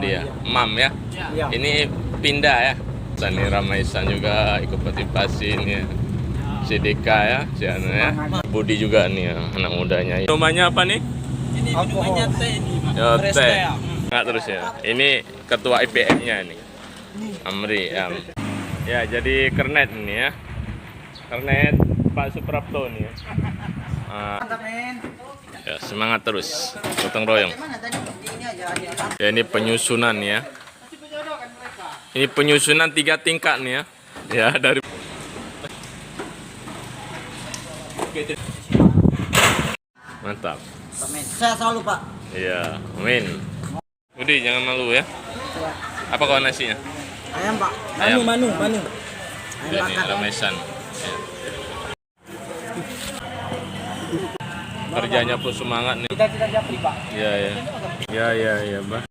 dia. Mam ya. Iya. Ini pindah ya. Sani Ramaisan juga ikut partisipasi ini ya. Si Deka ya, si Anu ya. Budi juga nih ya, anak mudanya. Namanya apa nih? Ini minumannya teh ini, Pak. Yo, Fresh teh. ya. Nggak terus ya. Ini ketua IPM-nya nih. Amri ya. Ya, jadi kernet ini ya. Kernet Pak Suprapto nih ya. Ya, semangat terus. Gotong royong. Ya, ini penyusunan ya. Ini penyusunan 3 tingkat nih ya. Ya, dari mantap. Saya selalu Pak. Iya, amin. Budi, jangan malu ya. Apa kawan nasinya? Ayam Pak. Ayam. Manu. Ya, Ayam ini bakar. Ramaisan. Ya. Kerjanya pun semangat nih. Kita japri, Pak. Iya, ya. Ya, Bah.